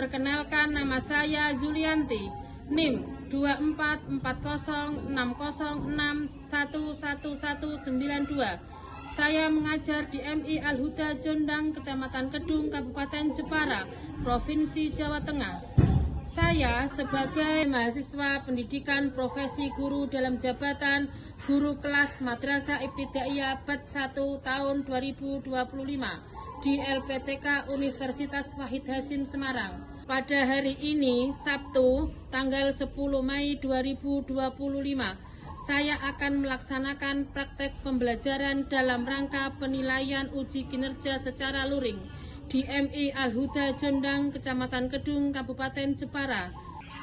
Perkenalkan, nama saya Zulianti, NIM 240606111192. Saya mengajar di MI Al-Huda Jondang, Kecamatan Kedung, Kabupaten Jepara, Provinsi Jawa Tengah. Saya sebagai mahasiswa pendidikan profesi guru dalam jabatan guru kelas Madrasah Ibtidaiyah BAT 1 tahun 2025 di LPTK Universitas Wahid Hasim Semarang. Pada hari ini, Sabtu, tanggal 10 Mei 2025, saya akan melaksanakan praktek pembelajaran dalam rangka penilaian uji kinerja secara luring di MI Al-Huda Jondang, Kecamatan Kedung, Kabupaten Jepara.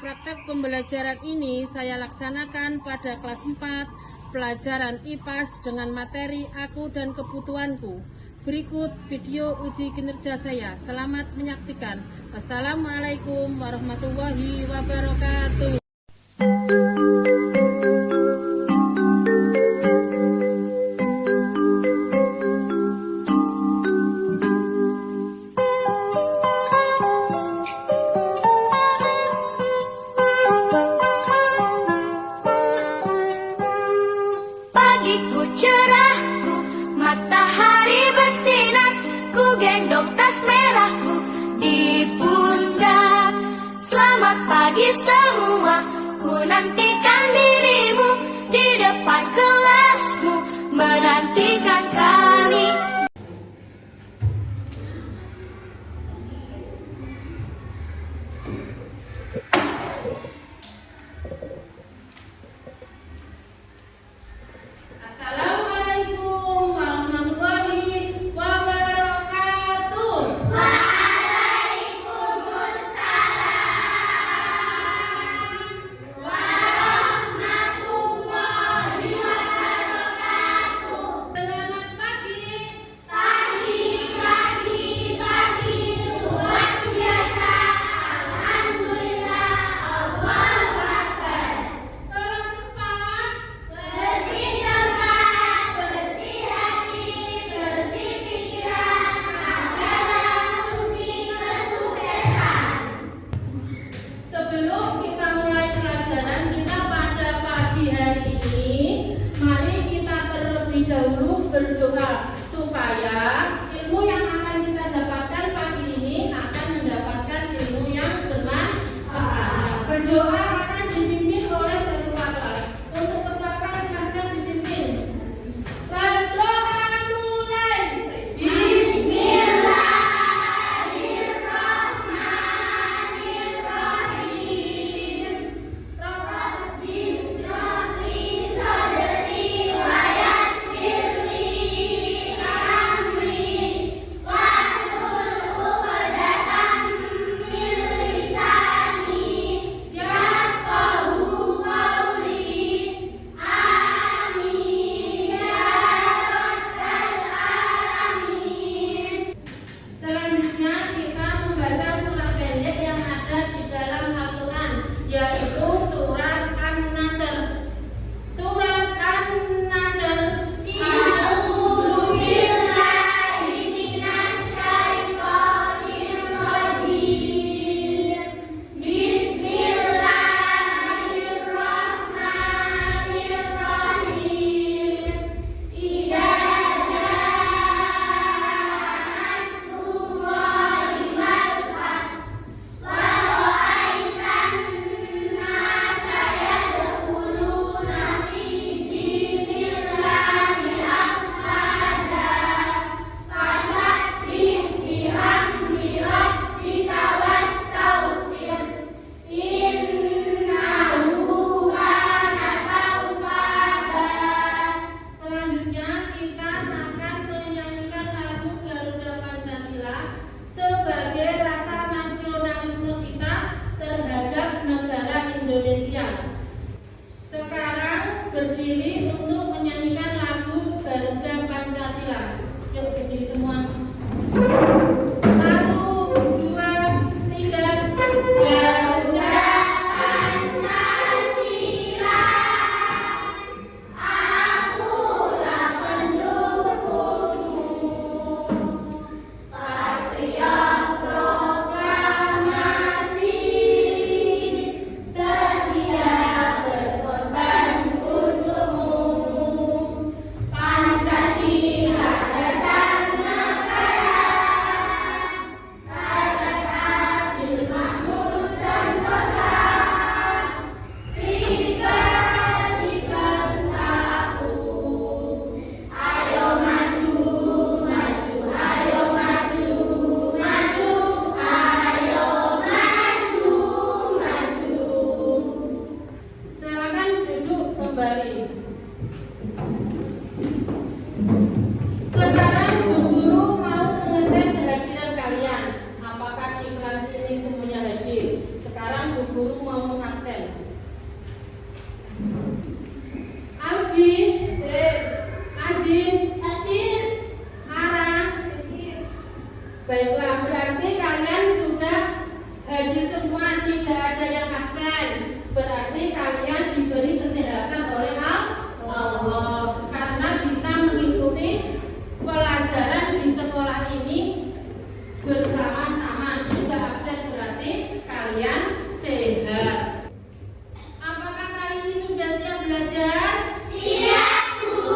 Praktek pembelajaran ini saya laksanakan pada kelas 4, pelajaran IPAS dengan materi Aku dan Kebutuhanku. Berikut video uji kinerja saya. Selamat menyaksikan. Wassalamualaikum warahmatullahi wabarakatuh. Pagiku cerahku, matahari bersinar, ku gendong tas merahku di pundak. Selamat pagi semua, ku nantikan dirimu di depan kelasmu, menantikan kami. Assalamualaikum warahmatullahi wabarakatuh. Selamat pagi. Luar biasa, alhamdulillah, Allahu Akbar. Kelas 4. Bersih tempat, bersih hati, bersih pikiran, agar kunci kesuksesan. Sebelum kita mulai pelajaran kita pada pagi hari ini, mari kita terlebih dahulu berdoa supaya ilmu yang akan kita dapatkan pagi ini akan mendapatkan ilmu yang bermanfaat. Berdoa akan dipimpin oleh ketua kelas. Untuk ketua kelas silahkan dipimpin. Berdoa mulai. Bismillahirrahmanirrahim. Rabbi shrahli sadri wa yassirli amri wahlul 'uqdatam min lisani yafqahu qawli. Amin ya rabbal alamin. Selanjutnya kita membaca surat pendek yang ada di dalam Al-Quran, yaitu surat An-Nasr. Surat An-Nasr. A'udzu billahi minasy syaithanir rajim. Bismillahirrahmanirrahim. Idza jaa nasrullahi wal fath wa ra'aitan nasa yadkhuluna fi dinillahi afwaja. Fasabbih bihamdi rabbika wastaghfir, innahu kana tawwaba. Selanjutnya kita akan menyanyikan lagu Garuda Pancasila sebagai rasa nasionalisme kita terhadap negara Indonesia. Sekarang berdiri untuk menyanyikan lagu Garuda Pancasila. Yuk berdiri semua. 1, 2, 3. Garuda Pancasila, akulah pendukungmu. Patriot proklamasi. guru mau absen. Albi, Azim, Ara. Baiklah, berarti kalian sudah hadir semua, tidak ada yang absen. Berarti kalian diberi kesehatan oleh Allah karena bisa mengikuti pelajaran di sekolah ini bersama-sama, tidak absen, berarti kalian sehat. Apakah kali ini sudah siap belajar? Siap, Bu.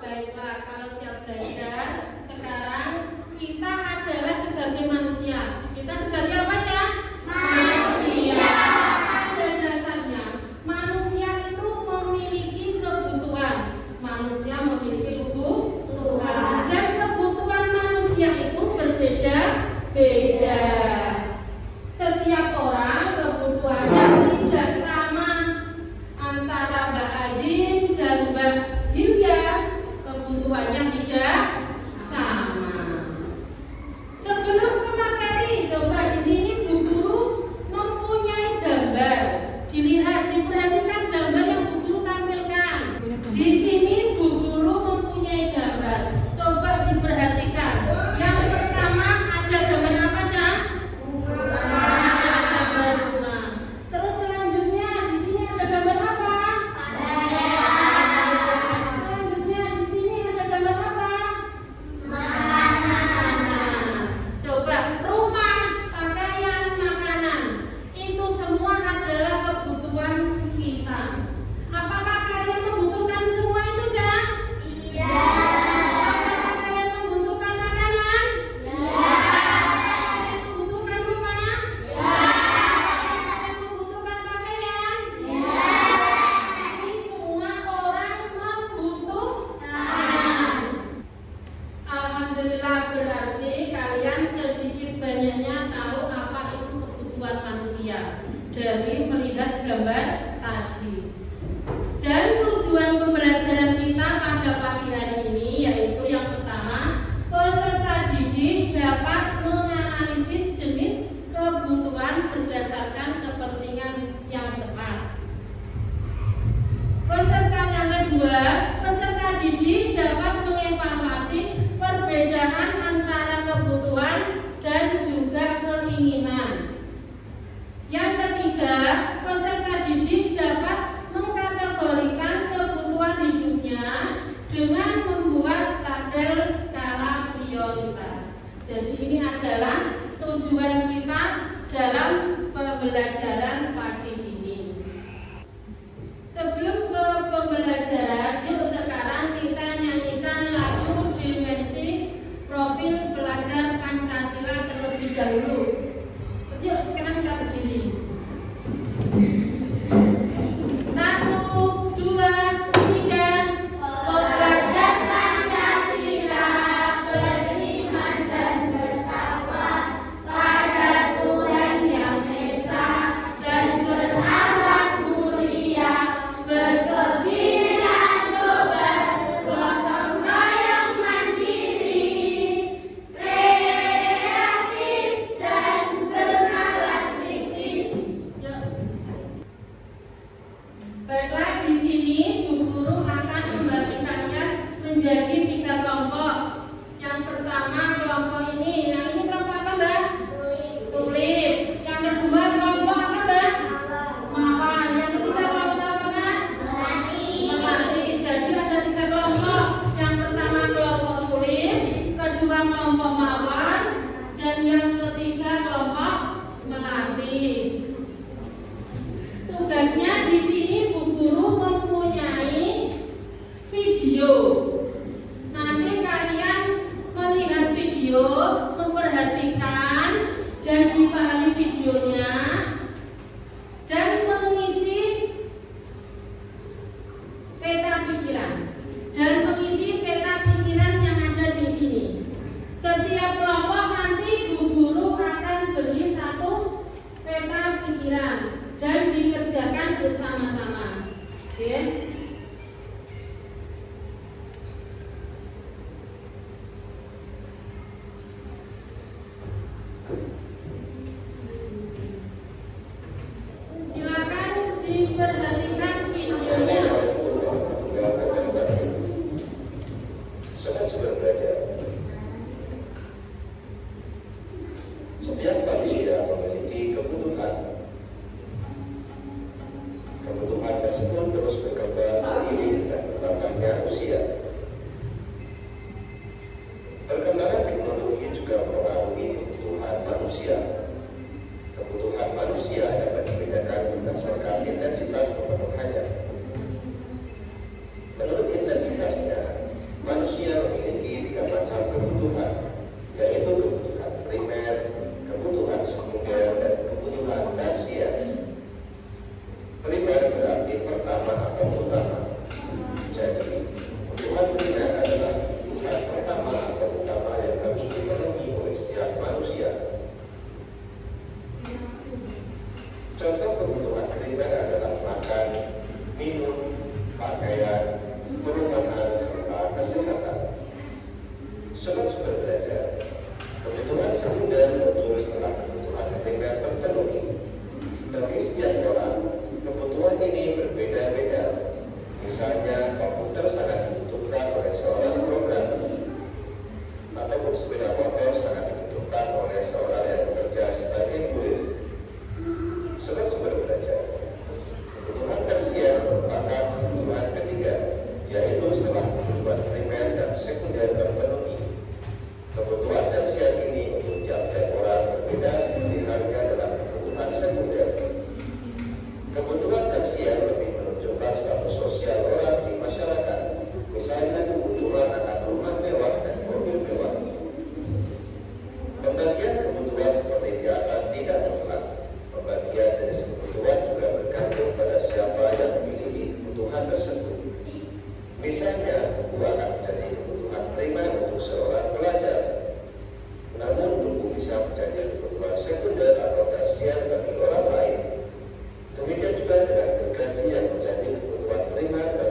Baiklah, kalau siap belajar, sekarang kita adalah sebagai manusia. Kita sebagai apa ya? Manusia. Pada dasarnya, manusia itu memiliki kebutuhan. Manusia memiliki kebutuhan. Dan kebutuhan manusia itu berbeda-beda. Setiap orang kebutuhannya tidak sama. Antara Mbak Azim dan Mbak Hilya kebutuhannya tidak sama. Sebelum ke materi, coba di sini Bu Guru mempunyai gambar. Dilihat, diperhatikan gambar yang Bu Guru tampilkan. Di sini Bu Guru mempunyai gambar. Coba diperhatikan. Yang pertama ada gambar apa, Cak? Ada gambar bunga. Terus selanjutnya di sini ada gambar apa? Selanjutnya di sini ada gambar apa? Coba rumah, pakaian, makanan. Itu semua adalah kebutuhan kita. Apakah kalian membutuhkan semua itu, Cak? Iya. Apakah kalian membutuhkan makanan? Iya. Kalian membutuhkan rumah? Iya. Kalian membutuhkan pakaian? Iya. Ini semua orang membutuhkan. Alhamdulillah, berarti kalian sedikit banyaknya tahu apa itu kebutuhan manusia dari melihat gambar tadi. Dan tujuan pembelajaran kita pada pagi hari ini yaitu yang pertama, peserta didik dapat menganalisis jenis kebutuhan berdasarkan kepentingan yang tepat. Peserta yang kedua, peserta didik dapat mengevaluasi perbedaan antara kebutuhan dan juga keinginan. Yang ketiga, peserta didik dapat mengkategorikan kebutuhan hidupnya dengan membuat tabel skala prioritas. Jadi ini adalah tujuan kita dalam pembelajaran pagi ini. Sebelum ke pembelajaran, yuk sekarang kita nyanyikan lagu Dimensi Profil Pelajar Pancasila terlebih dahulu. Yuk sekarang kita berdiri. 1, 2, 3. Pelajar Pancasila beriman dan bertakwa pada Tuhan Yang Esa dan berakhlak mulia, berkebinekaan global, gotong royong mandiri, kreatif dan bernalar kritis. Baiklah, di sini Bu Guru akan membagi kalian menjadi 3 kelompok. Yang pertama kelompok ini, yang ini kelompok apa, Mbak? Tulip. Yang kedua kelompok apa, Mbak? Mawar. Yang ketiga kelompok apa, Mbak? Melati. Jadi ada 3 kelompok. Yang pertama kelompok tulip, kedua kelompok mawar, dan yang ketiga kelompok melati. Tugasnya di sini Bu Guru mempunyai video. Nanti kalian melihat video, memperhatikan dan dipahami videonya dan mengisi peta pikiran yang ada di sini. Setiap kelompok nanti Bu Guru akan beri 1 peta pikiran dan dikerjakan bersama-sama. Oke? Diperhatikan videonya. Assalamualaikum warahmatullahi wabarakatuh. Sobat Super Belajar, setiap manusia memiliki kebutuhan. Kebutuhan tersebut terus berkembang seiring dengan bertambahnya usia. Perkembangan teknologi juga mempengaruhi kebutuhan manusia. Kebutuhan manusia dapat dibedakan berdasarkan intensitas pemenuhannya. Menurut intensitasnya, manusia memiliki 3 macam kebutuhan, yaitu kebutuhan primer, kebutuhan sekunder, dan kebutuhan tersier. Primer berarti pertama atau utama. Jadi, kebutuhan primer adalah kebutuhan pertama atau utama yang harus dipenuhi oleh setiap manusia. Contoh kebutuhan primer adalah makan, minum, pakaian, perumahan, serta kesehatan. Sobat Super Belajar, kebutuhan sekunder muncul setelah kebutuhan primer terpenuhi. Bagi setiap orang, kebutuhan ini berbeda-beda. Misalnya, komputer sangat dibutuhkan oleh seorang programmer, ataupun sepeda motor sangat dibutuhkan oleh seorang yang bekerja sebagai kurir. Sobat Super Belajar, kebutuhan tersier merupakan kebutuhan ketiga, yaitu setelah kebutuhan primer dan sekunder terpenuhi. Kebutuhan tersier ini untuk tiap-tiap orang berbeda seperti halnya dalam kebutuhan sekunder. Kebutuhan tersier lebih menunjukkan status sosial orang di masyarakat, misalnya kebutuhan akan rumah mewah dan mobil mewah. Pembagian kebutuhan seperti di atas tidak mutlak. Pembagian jenis kebutuhan juga bergantung pada siapa yang memiliki kebutuhan tersebut. Misalnya, buku akan menjadi kebutuhan primer untuk seorang pelajar. Namun, buku bisa menjadi kebutuhan sekunder atau tersier bagi orang lain. Demikian juga dengan gergaji yang menjadi kebutuhan primer bagi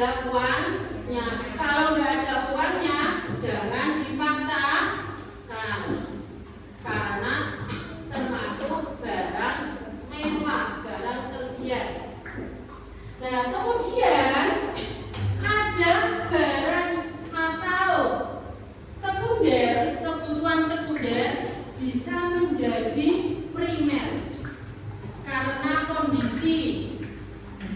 ada uangnya. Kalau nggak ada uangnya, jangan dipaksakan, karena termasuk barang mewah, barang tersier. Nah, kemudian ada barang atau sekunder, kebutuhan sekunder bisa menjadi primer karena kondisi.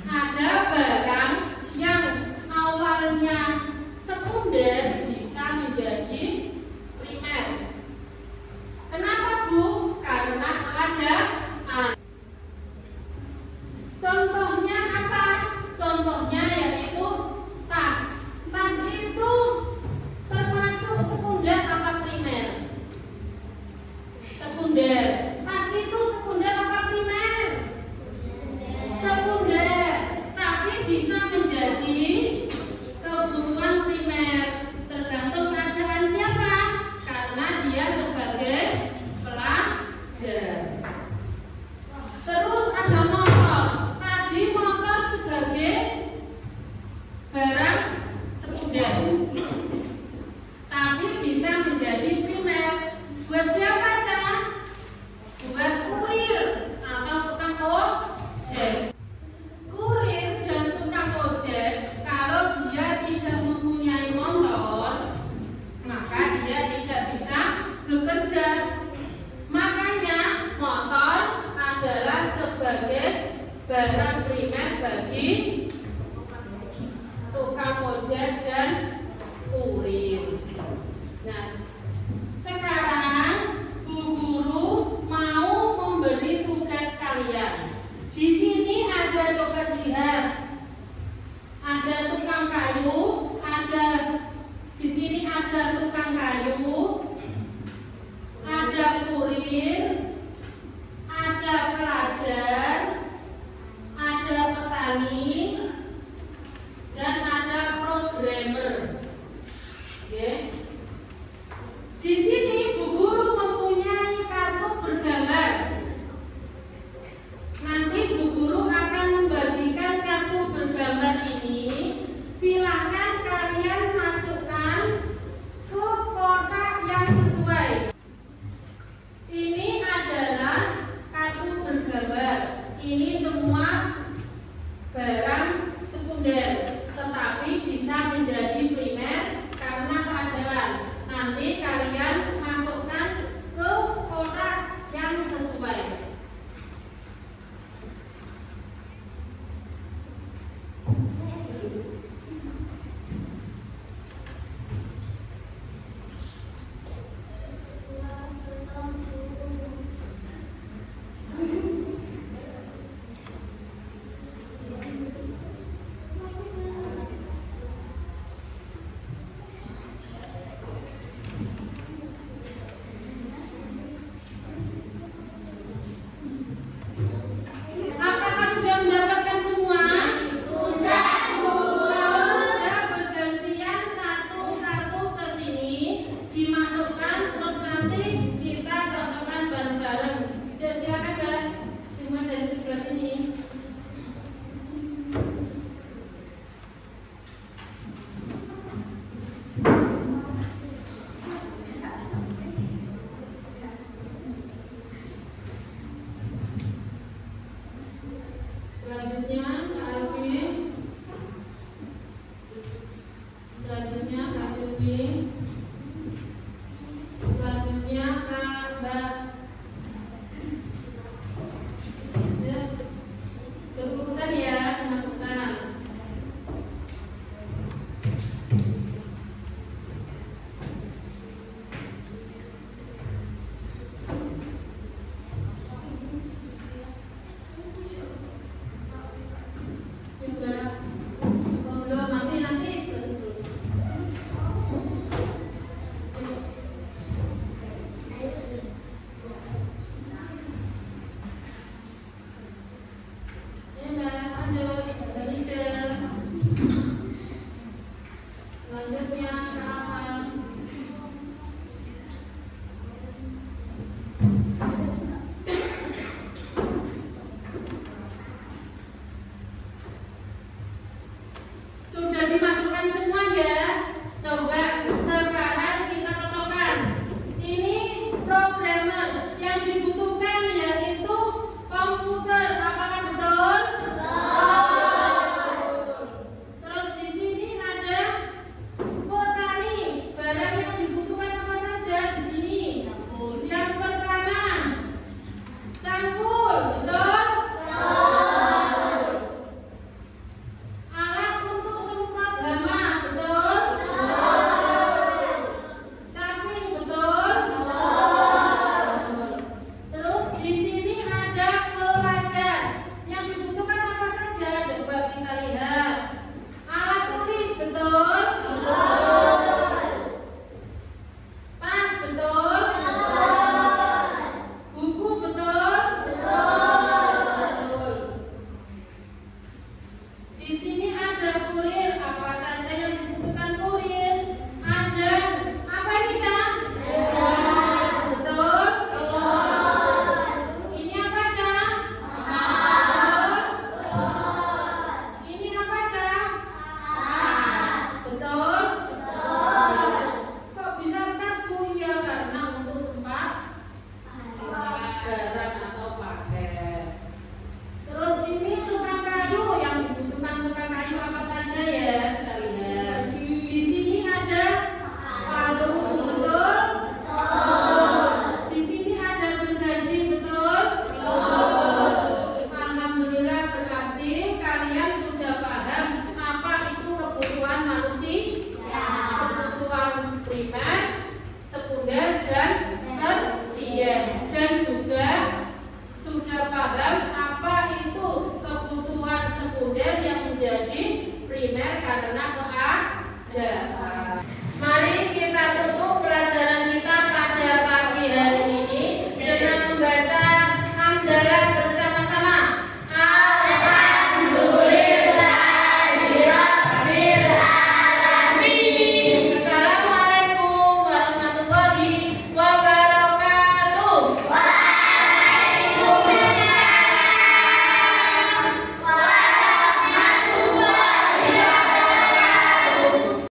Ada barang yang awalnya sekunder bisa menjadi primer. Kenapa, Bu? Karena ada contohnya apa? Contohnya yaitu tas. Tas itu termasuk sekunder apa primer? Sekunder. Tas itu sekunder apa primer? Sekunder. Tapi bisa menjadi kebutuhan primer. Tergantung keadaan siapa? Karena dia sebagai pelajar. Terus ada motor. Tadi motor sebagai barang sekunder, tapi bisa menjadi primer. Buat siapa aja? Buat kurir atau tukang ojek. Kurir dan tukang ojek, kalau dia tidak mempunyai motor, maka dia tidak bisa bekerja. Makanya motor adalah sebagai barang primer bagi tukang ojek dan kurir. Nah, sekarang Bu Guru mau memberi tugas kalian. Di sini ada coba dilihat.